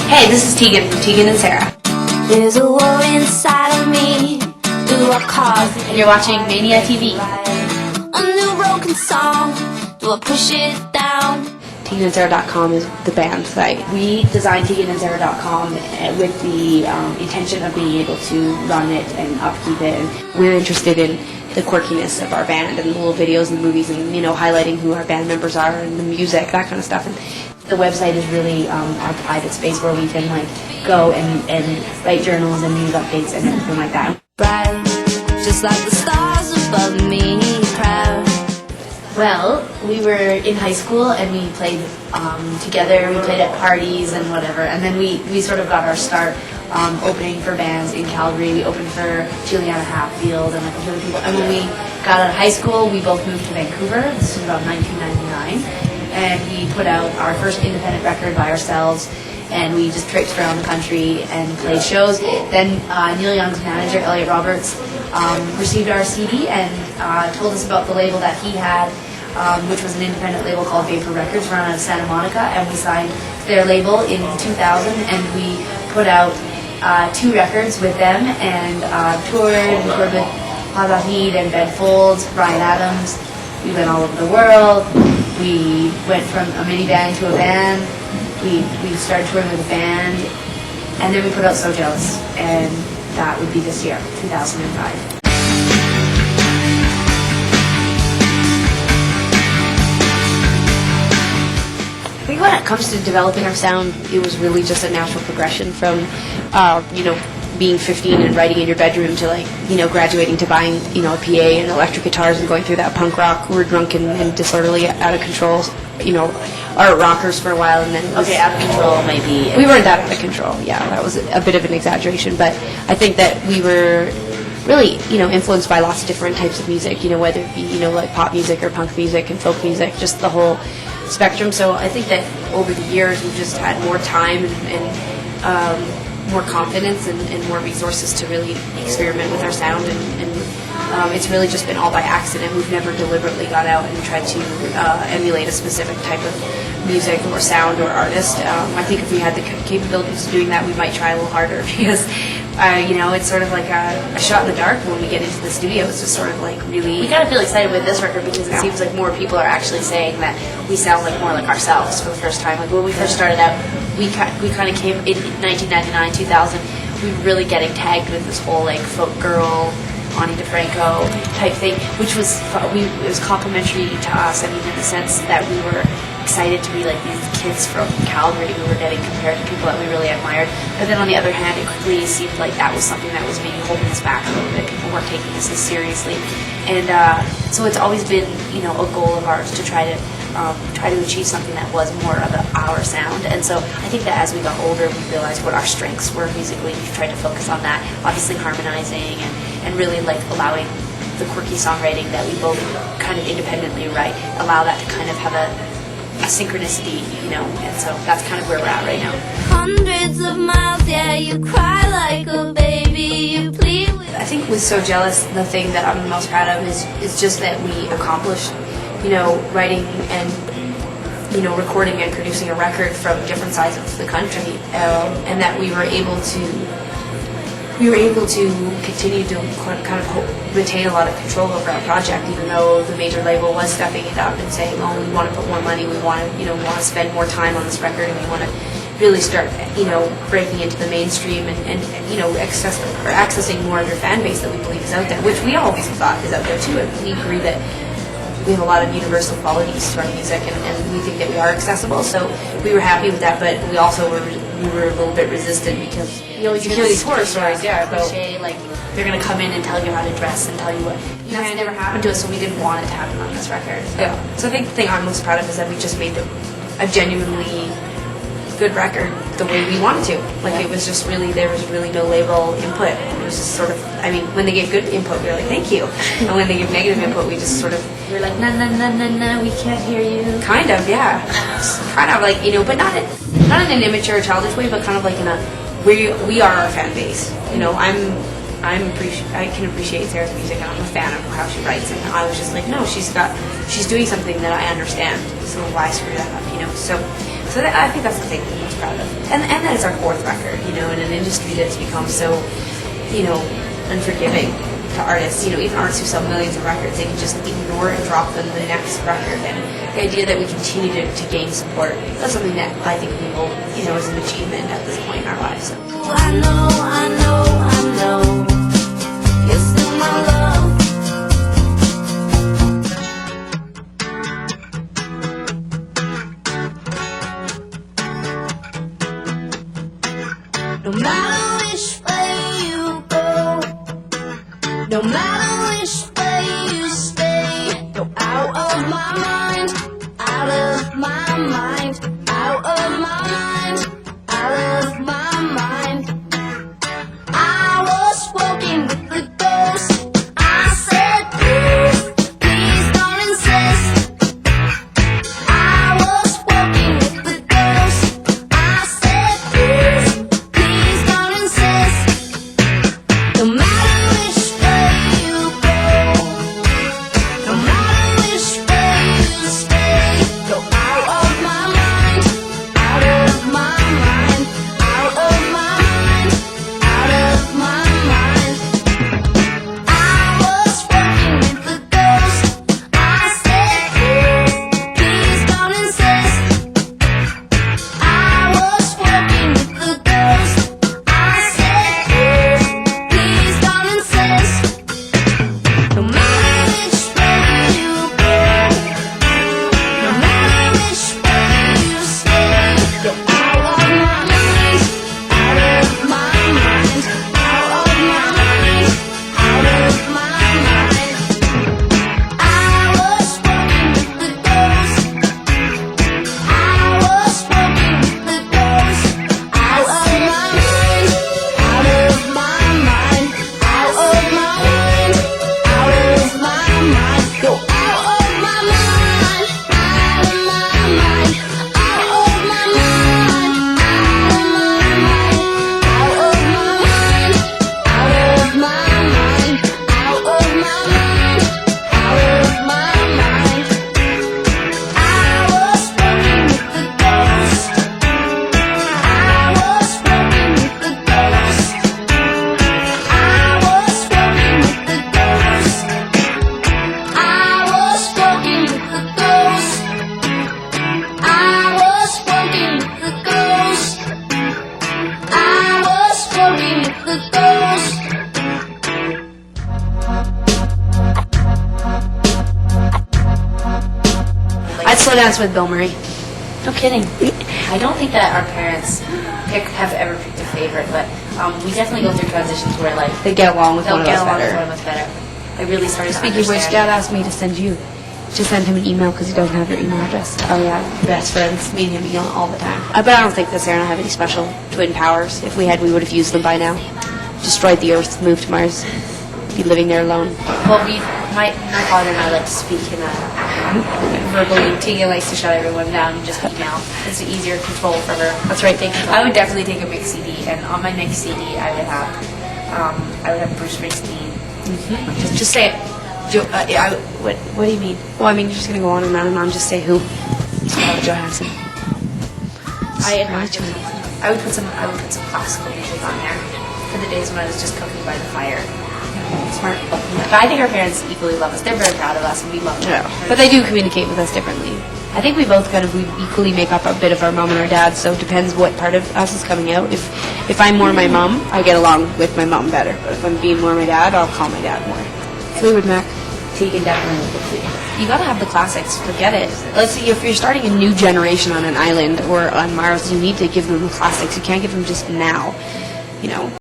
Hey, this is Tegan from Tegan and Sara. There's a war inside of me. Do I cause it? And you're watching Mania TV. A new broken song. Do I push it down? TeganandSara.com is the band site. We designed TeganandSara.com with the intention of being able to run it and upkeep it. And we're interested in the quirkiness of our band and the little videos and movies and, you know, highlighting who our band members are and the music, that kind of stuff. And the website is really our private space where we can go and write journals and news updates and everything like that. Bright, just like the stars above me, proud. Well, we were in high school and we played together. We played at parties and whatever. And then we sort of got our start opening for bands in Calgary. We opened for Juliana Hatfield and a few other people. And when we got out of high school, we both moved to Vancouver. This was about 1999. And we put out our first independent record by ourselves. And we just tripped around the country and played shows. Then Neil Young's manager, Elliot Roberts, received our CD and told us about the label that he had, which was an independent label called Vapor Records, run out of Santa Monica, and we signed their label in 2000, and we put out 2 records with them, and toured and recorded with Pada Heed and Ben Folds, Bryan Adams. We went all over the world. We went from a mini band to a band. We started touring with a band, and then we put out So Jealous, and that would be this year, 2005. I think when it comes to developing our sound, it was really just a natural progression from, being 15 and writing in your bedroom to graduating to buying, a PA and electric guitars and going through that punk rock. We were drunken and disorderly, out of control, art rockers for a while, and then out of control maybe. We weren't that out of control. Yeah, that was a bit of an exaggeration, but I think that we were really, influenced by lots of different types of music, whether it be, like pop music or punk music and folk music, just the whole spectrum. So I think that over the years we've just had more time and more confidence and more resources to really experiment with our sound, and it's really just been all by accident. We've never deliberately gone out and tried to emulate a specific type of music or sound or artist. I think if we had the capabilities of doing that, we might try a little harder because it's sort of like a shot in the dark when we get into the studio. It's just sort of like really... We kind of feel excited with this record because it seems like more people are actually saying that we sound like more like ourselves for the first time. Like when we first started out, we kind of came in 1999, 2000. We were really getting tagged with this whole like folk girl, Ani DeFranco type thing, which was it was complimentary to us. I mean, in the sense that we were excited to be like these kids from Calgary who were getting compared to people that we really admired. But then on the other hand, it quickly seemed like that was something that was maybe holding us back a little bit. People weren't taking this as seriously, and so it's always been a goal of ours to try to achieve something that was more of our sound. And so I think that as we got older, we realized what our strengths were musically. We tried to focus on that, obviously harmonizing and really like allowing the quirky songwriting that we both kind of independently write, allow that to kind of have a synchronicity, and so that's kind of where we're at right now. Hundreds of miles, yeah, you cry like a baby, you plead with... I think with So Jealous, the thing that I'm the most proud of is just that we accomplished writing and recording and producing a record from different sides of the country, and that we were able to continue to kind of retain a lot of control over our project, even though the major label was stepping it up and saying, "Oh, we want to put more money, we want to spend more time on this record, and we want to really start breaking into the mainstream and accessing more of your fan base that we believe is out there," which we always thought is out there too, and we agree that we have a lot of universal qualities to our music, and we think that we are accessible. So we were happy with that, but we also were a little bit resistant because you hear these horror stories, like they're going to come in and tell you how to dress and tell you what. That's never happened to us, so we didn't want it to happen on this record. So I think the thing I'm most proud of is that we just made a genuinely good record the way we wanted to. It was just really, there was really no label input. It was just sort of, when they gave good input, we were like, thank you. And when they gave negative input, we just sort of... We were like, no, we can't hear you. Kind of, yeah. Kind of like, but not in an immature, childish way, but kind of like in a... We are our fan base. I can appreciate Sarah's music, and I'm a fan of how she writes, and I was just like, no, she's doing something that I understand, so why screw that up, So So I think that's the thing I'm most proud of. And that it's our 4th record, you know, in an industry that's become so, you know, unforgiving to artists. You know, even artists who sell millions of records, they can just ignore and drop them the next record. And the idea that we continue to gain support, that's something that I think we hold, you know, as an achievement at this point in our lives. I know, you're still my love. No matter which way you go, no matter which way you stay, you're out of my mind, out of my mind, out of my mind, out of my mind. I was walking with the ghost. I said, please don't insist. I was walking with the ghost. I said, please don't insist. No matter which way you go, no matter which way you stay, you're out of my mind, out of my mind, out of my mind, out of my mind. I was walking with the ghost. I said, please don't insist. I was walking with the ghost. I said, please don't insist. No matter which way you go, no matter which way you stay, you're out of my mind, out of my mind, out of my mind, out of my mind. I was walking with the ghost. I was walking with the ghost. Out of my mind, out of my mind, out of my mind, out of my mind. Go out of my mind, out of my mind, out of my mind, out of my mind, out of my mind, out of my mind, out of my mind, out of my mind. I was walking with the ghost. I was walking with the ghost. I was walking with the ghost. I was walking with the ghost. I was walking with the ghost. I was walking with the ghost. I'd slow dance with Bill Murray. No kidding. I don't think that our parents have ever picked a favorite, but we definitely go through transitions where like They get along with one they'll of get us along with better. one of us better. I really started to Speaking of which, understand. Dad asked me to send him an email because he doesn't have your email address. Oh yeah, best friends. Me and him email all the time. But I don't think that Sarah and I have any special twin powers. If we had, we would have used them by now. Destroyed the Earth, moved to Mars, be living there alone. Well, my father and I like to speak in a verbally. Tegan likes to shut everyone down and just email. It's an easier control for her. That's right. I would definitely take a mix CD, and on my mix CD, I would have Bruce Springsteen. Just say it. What do you mean? Well, I mean, you're just gonna go on and on, just say who. Johansson. I would put some classical music on there for the days when I was just cooking by the fire. Smart. But I think our parents equally love us. They're very proud of us, and we love them. Yeah. But they do communicate with us differently. I think we both we equally make up a bit of our mom and our dad, so it depends what part of us is coming out. If I'm more my mom, I get along with my mom better. But if I'm being more my dad, I'll call my dad more. Fleetwood Mac. Tegan definitely. You gotta have the classics. Forget it. Let's see, if you're starting a new generation on an island or on Mars, you need to give them the classics. You can't give them just now. You know,